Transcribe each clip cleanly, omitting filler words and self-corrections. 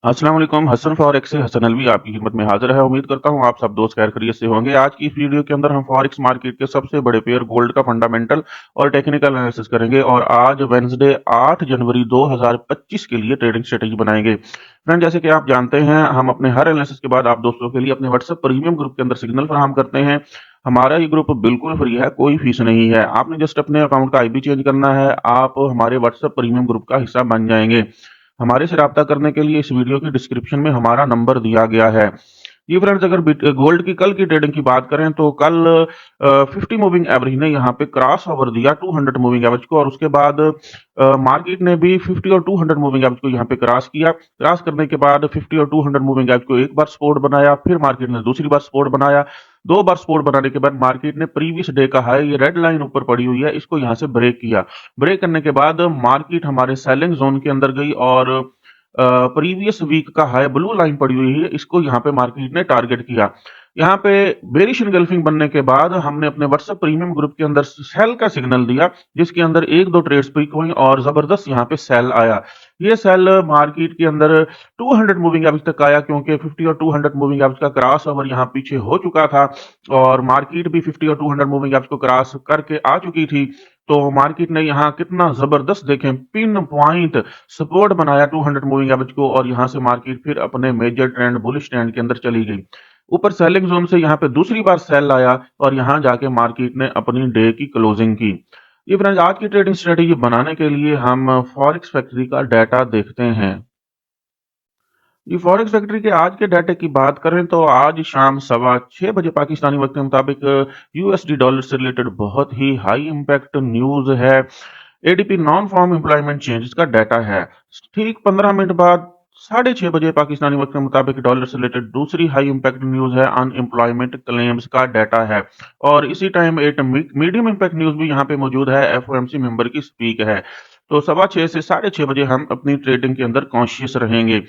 अस्सलाम वालेकुम। हसन फॉरेक्स से हसन अलवी आपकी खिदमत में हाजिर है। उम्मीद करता हूं आप सब दोस्त खैर खैरियत से होंगे। आज की इस वीडियो के अंदर हम फॉरेक्स मार्केट के सबसे बड़े पेयर गोल्ड का फंडामेंटल और टेक्निकल एनालिसिस करेंगे और आज वेंसडे 8 जनवरी 2025 के लिए ट्रेडिंग स्ट्रेटेजी बनाएंगे। फ्रेंड, जैसे कि आप जानते हैं, हम अपने हर एनालिसिस के बाद आप दोस्तों के लिए अपने व्हाट्सएप प्रीमियम ग्रुप के अंदर सिग्नल फराहम करते हैं। हमारा ये ग्रुप बिल्कुल फ्री है, कोई फीस नहीं है। आपने जस्ट अपने अकाउंट का आईबी चेंज करना है, आप हमारे व्हाट्सएप प्रीमियम ग्रुप का हिस्सा बन जाएंगे। हमारे से राब्ता करने के लिए इस वीडियो की डिस्क्रिप्शन में हमारा नंबर दिया गया है। ये फ्रेंड्स, अगर गोल्ड की कल की ट्रेडिंग की बात करें तो कल 50 मूविंग एवरेज ने यहाँ पे क्रॉस ओवर दिया 200 मूविंग एवरेज को, और उसके बाद मार्केट ने भी 50 और 200 मूविंग एवरेज को यहाँ पे क्रॉस किया। क्रॉस करने के बाद 50 और 200 मूविंग एवरेज को एक बार सपोर्ट बनाया, फिर मार्केट ने दूसरी बार सपोर्ट बनाया। दो बार सपोर्ट बनाने के बाद मार्केट ने प्रीवियस डे का हाई, ये रेड लाइन ऊपर पड़ी हुई है, इसको यहाँ से ब्रेक किया। ब्रेक करने के बाद मार्केट हमारे सेलिंग जोन के अंदर गई और प्रीवियस वीक का हाई ब्लू लाइन पड़ी हुई है, इसको यहाँ पे मार्केट ने टारगेट किया। यहाँ पे बेरिश इनगल्फिंग बनने के बाद हमने अपने व्हाट्सएप प्रीमियम ग्रुप के अंदर सेल का सिग्नल दिया, जिसके अंदर एक दो ट्रेड्स पिक हुई और जबरदस्त यहाँ पे सेल आया। ये सेल मार्केट के अंदर 200 मूविंग एवरेज तक आया, क्योंकि 50 और 200 मूविंग एवरेज का क्रॉस ओवर यहाँ पीछे हो चुका था और मार्केट भी 50 और 200 मूविंग एवरेज को क्रॉस करके आ चुकी थी। तो मार्केट ने यहाँ कितना जबरदस्त देखें पिन पॉइंट सपोर्ट बनाया 200 मूविंग एवरेज को, और यहाँ से मार्केट फिर अपने मेजर ट्रेंड बुलिश ट्रेंड के अंदर चली गई। ऊपर सेलिंग जोन से यहाँ पे दूसरी बार सेल आया और यहाँ जाके मार्केट ने अपनी डे की क्लोजिंग की। ये फ्रेंड्स, आज की ट्रेडिंग स्ट्रेटेजी बनाने के लिए हम फॉरेक्स फैक्ट्री का डाटा देखते हैं। जी, फॉरेक्स फैक्ट्री के आज के डाटे की बात करें तो आज शाम 6:15 बजे पाकिस्तानी वक्त के मुताबिक यूएसडी डॉलर से रिलेटेड बहुत ही हाई इंपैक्ट न्यूज है। ADP non farm employment changes का डाटा है। ठीक 15 मिनट बाद 6:30 बजे पाकिस्तानी वक्त के मुताबिक डॉलर से रिलेटेड दूसरी हाई इंपैक्ट न्यूज है, अनएम्प्लॉयमेंट क्लेम्स का डाटा है। और इसी टाइम एक मीडियम इंपैक्ट न्यूज भी यहाँ पे मौजूद है, एफओएमसी मेंबर की स्पीक है। तो 6:15 से 6:30 बजे हम अपनी ट्रेडिंग के अंदर कॉन्शियस रहेंगे।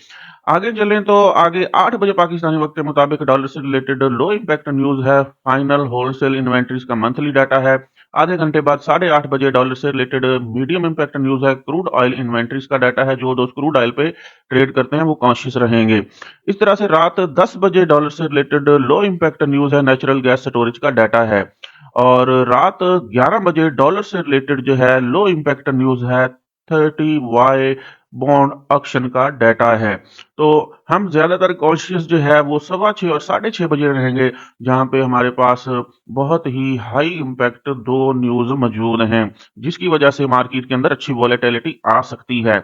आगे चलें तो आगे 8 बजे पाकिस्तानी वक्त के मुताबिक डॉलर से रिलेटेड लो इम्पैक्ट न्यूज है, फाइनल होलसेल इन्वेंट्रीज का मंथली डाटा है। आधे घंटे बाद 8:30 बजे डॉलर से रिलेटेड मीडियम इम्पैक्ट न्यूज है, क्रूड ऑयल इन्वेंट्रीज का डाटा है। जो दोस्त क्रूड ऑयल पे ट्रेड करते हैं वो कॉन्शियस रहेंगे। इस तरह से रात 10 बजे डॉलर से रिलेटेड लो इम्पैक्ट न्यूज है, नेचुरल गैस स्टोरेज का डाटा है। और रात 11 बजे डॉलर से रिलेटेड जो है लो इम्पैक्ट न्यूज है, 30 वाई बॉन्ड ऑक्शन का डाटा है। तो हम ज्यादातर कॉन्शियस जो है वो 6:15 और 6:30 बजे रहेंगे, जहां पे हमारे पास बहुत ही हाई इम्पैक्ट दो न्यूज मौजूद हैं, जिसकी वजह से मार्केट के अंदर अच्छी वॉलेटिलिटी आ सकती है।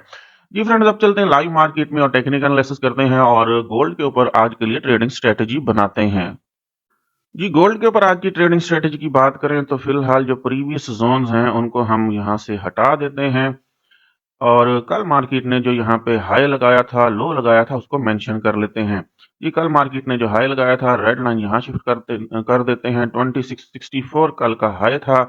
जी फ्रेंड्स, अब चलते हैं लाइव मार्केट में और टेक्निकल एनालिसिस करते हैं और गोल्ड के ऊपर आज के लिए ट्रेडिंग स्ट्रेटेजी बनाते हैं। जी, गोल्ड के ऊपर आज की ट्रेडिंग स्ट्रेटेजी की बात करें तो फिलहाल जो प्रीवियस जोन्स हैं उनको हम यहां से हटा देते हैं, और कल मार्केट ने जो यहाँ पे हाई लगाया था, लो लगाया था, उसको मेंशन कर लेते हैं। ये कल मार्केट ने जो हाई लगाया था, रेड लाइन यहाँ शिफ्ट कर देते हैं। 2664 कल का हाई था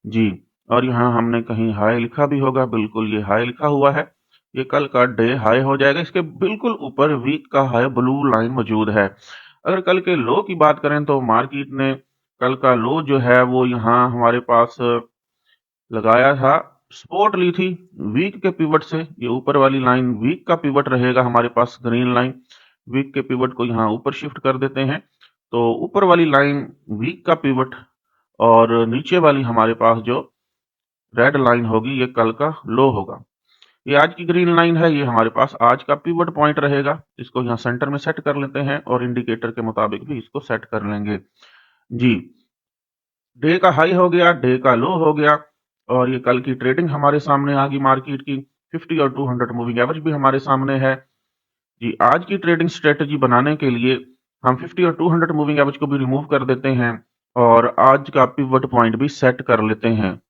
जी। और यहाँ हमने कहीं हाई लिखा भी होगा, बिल्कुल ये हाई लिखा हुआ है। ये कल का डे हाई हो जाएगा। इसके बिल्कुल ऊपर वीक का हाई ब्लू लाइन मौजूद है। अगर कल के लो की बात करें तो मार्केट ने कल का लो जो है वो यहाँ हमारे पास लगाया था, सपोर्ट ली थी वीक के पिवट से। ये ऊपर वाली लाइन वीक का पिवट रहेगा हमारे पास, ग्रीन लाइन। वीक के पिवट को यहाँ ऊपर शिफ्ट कर देते हैं, तो ऊपर वाली लाइन वीक का पिवट और नीचे वाली हमारे पास जो रेड लाइन होगी ये कल का लो होगा। ये आज की ग्रीन लाइन है, ये हमारे पास आज का पिवट पॉइंट रहेगा। इसको यहाँ सेंटर में सेट कर लेते हैं और इंडिकेटर के मुताबिक भी इसको सेट कर लेंगे जी। डे का हाई हो गया, डे का लो हो गया, और ये कल की ट्रेडिंग हमारे सामने आ गई मार्केट की। 50 और 200 मूविंग एवरेज भी हमारे सामने है जी। आज की ट्रेडिंग स्ट्रेटेजी बनाने के लिए हम 50 और 200 मूविंग एवरेज को भी रिमूव कर देते हैं और आज का पिवट पॉइंट भी सेट कर लेते हैं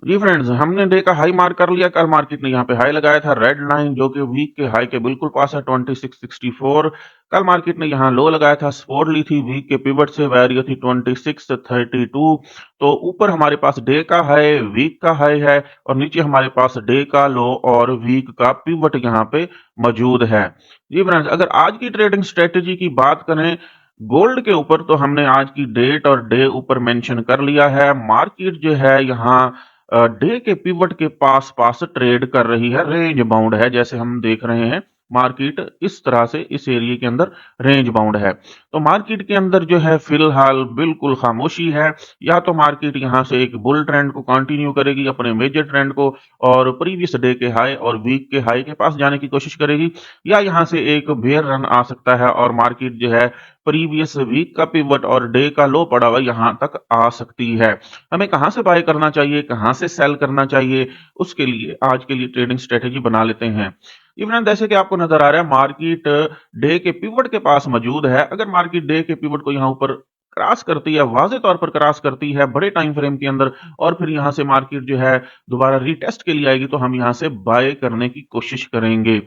जी। फ्रेंड्स, हमने डे का हाई मार्क कर लिया। कल मार्केट ने यहाँ पे हाई लगाया था, रेड लाइन, जो कि वीक के हाई के बिल्कुल पास है, 2664। कल मार्केट ने यहाँ लो लगाया था, सपोर्ट ली थी वीक के पिवट से, वैल्यू थी 2632। तो ऊपर हमारे पास डे का हाई, वीक का हाई है, और नीचे हमारे पास डे का लो और वीक का पिवट यहाँ पे मौजूद है जी। फ्रेंड्स, अगर आज की ट्रेडिंग स्ट्रेटेजी की बात करें गोल्ड के ऊपर, तो हमने आज की डेट और डे ऊपर मेंशन कर लिया है। मार्केट जो है यहाँ डे के पिवट के पास पास ट्रेड कर रही है, रेंज बाउंड है जैसे हम देख रहे हैं। मार्केट इस तरह से इस एरिया के अंदर रेंज बाउंड है। तो मार्केट के अंदर जो है फिलहाल बिल्कुल खामोशी है। या तो मार्केट यहां से एक बुल ट्रेंड को कंटिन्यू करेगी, अपने मेजर ट्रेंड को, और प्रीवियस डे के हाई और वीक के हाई के पास जाने की कोशिश करेगी, या यहां से एक बेयर रन आ सकता है और मार्केट जो है प्रीवियस वीक का पिवट और डे का लो पड़ा हुआ यहां तक आ सकती है। हमें कहां से बाय करना चाहिए, कहां से सेल करना चाहिए, उसके लिए आज के लिए ट्रेडिंग स्ट्रेटेजी बना लेते हैं। इवन जैसे कि आपको नजर आ रहा है मार्केट डे के पिवट के पास मौजूद है। अगर मार्केट डे के पिवट को यहां ऊपर क्रॉस करती है, वाजे तौर पर क्रॉस करती है बड़े टाइम फ्रेम के अंदर, और फिर यहां से मार्केट जो है दोबारा रीटेस्ट के लिए आएगी, तो हम यहां से बाय करने की कोशिश करेंगे।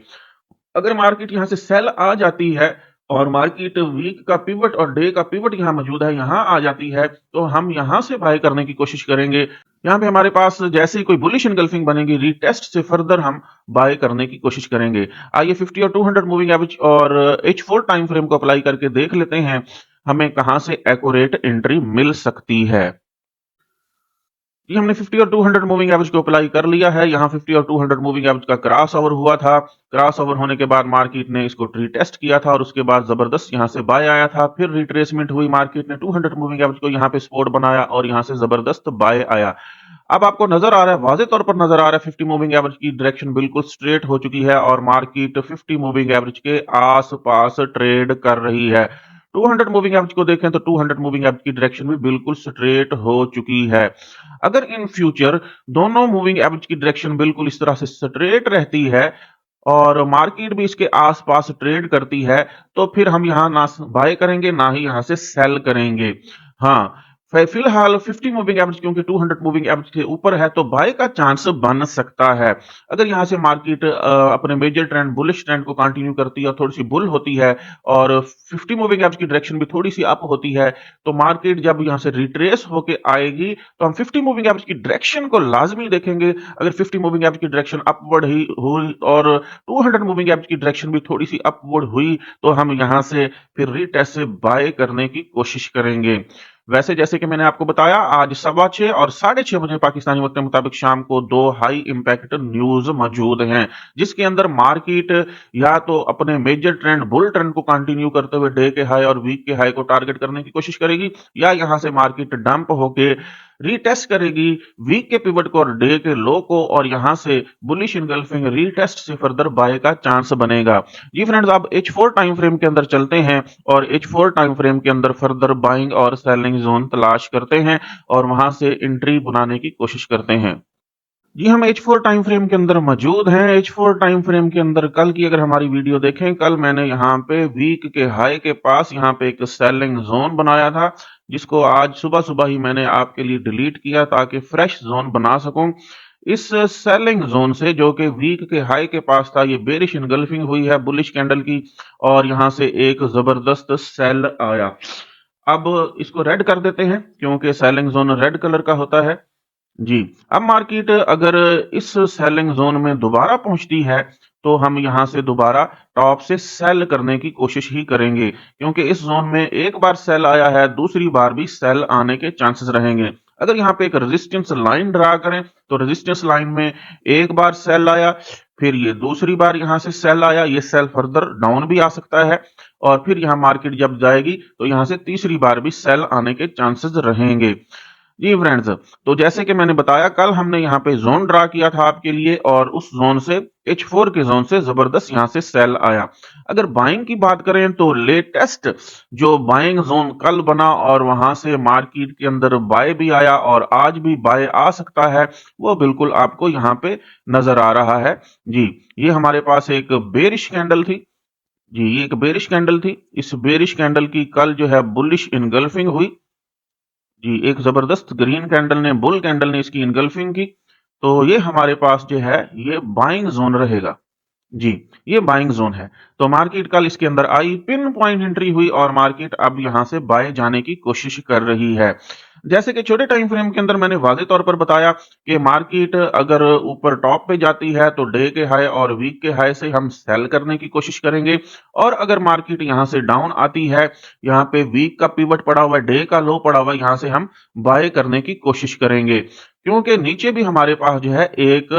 अगर मार्केट यहां से सेल आ जाती है और मार्केट वीक का पिवट और डे का पिवट यहां मौजूद है, यहां आ जाती है, तो हम यहां से बाय करने की कोशिश करेंगे। यहां पे हमारे पास जैसे ही कोई बुलिश एनगल्फिंग बनेगी, रीटेस्ट से फर्दर हम बाय करने की कोशिश करेंगे। आइए 50 और 200 मूविंग एवरेज और H4 टाइम फ्रेम को अप्लाई करके देख लेते हैं हमें कहां से एक्यूरेट एंट्री मिल सकती है। ये हमने 50 और 200 मूविंग एवरेज को अप्लाई कर लिया है। यहाँ 50 और 200 मूविंग एवरेज का क्रॉस ओवर हुआ था। क्रॉस ओवर होने के बाद मार्केट ने इसको रीटेस्ट किया था और उसके बाद जबरदस्त यहाँ से बाय आया था। फिर रिट्रेसमेंट हुई, मार्केट ने 200 मूविंग एवरेज को यहाँ पे सपोर्ट बनाया और यहाँ से जबरदस्त बाय आया। अब आपको नजर आ रहा है, वाजे तौर पर नजर आ रहा है, 50 मूविंग एवरेज की डायरेक्शन बिल्कुल स्ट्रेट हो चुकी है और मार्केट 50 मूविंग एवरेज के आसपास ट्रेड कर रही है। 200 मूविंग एवरेज को देखें तो 200 मूविंग एवरेज की डायरेक्शन भी बिल्कुल स्ट्रेट हो चुकी है। अगर इन फ्यूचर दोनों मूविंग एवरेज की डायरेक्शन बिल्कुल इस तरह से स्ट्रेट रहती है और मार्केट भी इसके आसपास ट्रेड करती है, तो फिर हम यहां ना बाय करेंगे ना ही यहां से सेल करेंगे। हाँ, फिलहाल 50 मूविंग एवरेज क्योंकि 200 मूविंग एवरेज के ऊपर है, तो बाय का चांस बन सकता है। अगर यहां से मार्केट अपने मेजर ट्रेंड बुलिश ट्रेंड को कंटिन्यू करती है और थोड़ी सी बुल होती है और 50 मूविंग एवरेज की डायरेक्शन भी थोड़ी सी अप होती है, तो मार्केट जब यहां से रिट्रेस होके आएगी तो हम 50 मूविंग एवरेज की डायरेक्शन को लाजमी देखेंगे। अगर 50 मूविंग एवरेज की डायरेक्शन अपवर्ड ही हुई और 200 मूविंग एवरेज की डायरेक्शन भी थोड़ी सी अपवर्ड हुई, तो हम यहां से फिर रीटेस्ट से बाय करने की कोशिश करेंगे। वैसे जैसे कि मैंने आपको बताया, आज 6:15 और 6:30 बजे पाकिस्तानी वक्त के मुताबिक शाम को दो हाई इंपैक्ट न्यूज मौजूद हैं, जिसके अंदर मार्केट या तो अपने मेजर ट्रेंड बुल ट्रेंड को कंटिन्यू करते हुए डे के हाई और वीक के हाई को टारगेट करने की कोशिश करेगी, या यहां से मार्केट डंप होके रीटेस्ट करेगी वीक के पिवट को और डे के लो को, और यहां से बुलिश इनगल्फिंग रीटेस्ट से फर्दर बाय का चांस बनेगा। जी फ्रेंड्स, अब H4 टाइम फ्रेम के अंदर चलते हैं और H4 टाइम फ्रेम के अंदर फर्दर बाइंग और सेलिंग जोन तलाश करते हैं और वहां से एंट्री बनाने की कोशिश करते हैं। जी, हम H4 टाइम फ्रेम के अंदर मौजूद हैं। H4 टाइम फ्रेम के अंदर कल की अगर हमारी वीडियो देखें, कल मैंने यहाँ पे वीक के हाई के पास यहाँ पे एक सेलिंग जोन बनाया था, जिसको आज सुबह सुबह ही मैंने आपके लिए डिलीट किया ताकि फ्रेश जोन बना सकूं। इस सेलिंग जोन से जो कि वीक के हाई के पास था, ये बेरिश इनगल्फिंग हुई है बुलिश कैंडल की और यहाँ से एक जबरदस्त सेल आया। अब इसको रेड कर देते हैं क्योंकि सेलिंग जोन रेड कलर का होता है। जी, अब मार्केट अगर इस सेलिंग जोन में दोबारा पहुंचती है, तो हम यहां से दोबारा टॉप से सेल करने की कोशिश ही करेंगे, क्योंकि इस जोन में एक बार सेल आया है, दूसरी बार भी सेल आने के चांसेस रहेंगे। अगर यहाँ पे एक रेजिस्टेंस लाइन ड्रा करें, तो रेजिस्टेंस लाइन में एक बार सेल आया, फिर ये दूसरी बार यहां से सेल आया, ये सेल फर्दर डाउन भी आ सकता है, और फिर यहाँ मार्केट जब जाएगी तो यहां से तीसरी बार भी सेल आने के चांसेस रहेंगे। जी फ्रेंड्स, तो जैसे कि मैंने बताया, कल हमने यहाँ पे जोन ड्रा किया था आपके लिए और उस जोन से H4 के जोन से जबरदस्त यहाँ से सेल आया। अगर बाइंग की बात करें तो लेटेस्ट जो बाइंग जोन कल बना और वहां से मार्केट के अंदर बाय भी आया और आज भी बाय आ सकता है, वो बिल्कुल आपको यहाँ पे नजर आ रहा है। जी, ये हमारे पास एक बेरिश कैंडल थी। जी, ये एक बेरिश कैंडल थी। इस बेरिश कैंडल की कल जो है बुलिश इनगल्फिंग हुई। जी, एक जबरदस्त ग्रीन कैंडल ने बुल कैंडल ने इसकी इनगल्फिंग की, तो ये हमारे पास जो है ये बाइंग जोन रहेगा। जी, ये बाइंग जोन है। तो मार्केट कल इसके अंदर आई, पिन पॉइंट एंट्री हुई और मार्केट अब यहां से बाय जाने की कोशिश कर रही है। जैसे कि छोटे टाइम फ्रेम के अंदर मैंने वाज़ेह तौर पर बताया कि मार्केट अगर ऊपर टॉप पे जाती है तो डे के हाई और वीक के हाई से हम सेल करने की कोशिश करेंगे, और अगर मार्केट यहां से डाउन आती है, यहां पे वीक का पिवट पड़ा हुआ है, डे का लो पड़ा हुआ है, यहां से हम बाय करने की कोशिश करेंगे, क्योंकि नीचे भी हमारे पास जो है एक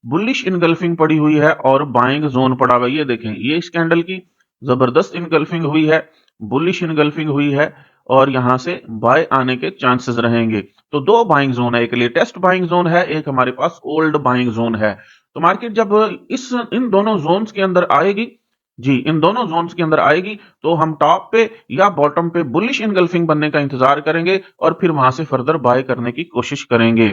बुलिश इनगल्फिंग पड़ी हुई है और बाइंग जोन पड़ा हुआ है। ये देखें, ये इस कैंडल की जबरदस्त इनगल्फिंग हुई है, बुलिश इनगल्फिंग हुई है, और यहां से बाय आने के चांसेस रहेंगे। तो दो बाइंग जोन है, एक लेटेस्ट बाइंग जोन है, एक हमारे पास ओल्ड बाइंग जोन है। तो मार्केट जब इस इन दोनों जोन्स के अंदर आएगी, जी इन दोनों जोन्स के अंदर आएगी, तो हम टॉप पे या बॉटम पे बुलिश इनगल्फिंग बनने का इंतजार करेंगे और फिर वहां से फर्दर बाय करने की कोशिश करेंगे।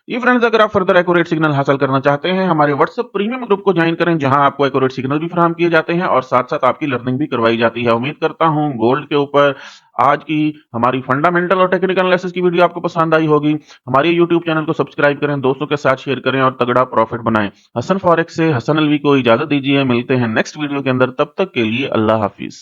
ये फ्रेंड्स, अगर आप फर्दर एक्यूरेट सिग्नल हासिल करना चाहते हैं, हमारे व्हाट्सएप प्रीमियम ग्रुप को ज्वाइन करें, जहां आपको एक्यूरेट सिग्नल भी फराहम किए जाते हैं और साथ साथ आपकी लर्निंग भी करवाई जाती है। उम्मीद करता हूं गोल्ड के ऊपर आज की हमारी फंडामेंटल और टेक्निकल एनालिसिस की वीडियो आपको पसंद आई होगी। हमारे यूट्यूब चैनल को सब्सक्राइब करें, दोस्तों के साथ शेयर करें और तगड़ा प्रॉफिट बनाएं। हसन फॉरेक्स से हसन अलवी को इजाजत दीजिए, मिलते हैं नेक्स्ट वीडियो के अंदर, तब तक के लिए अल्लाह हाफिज।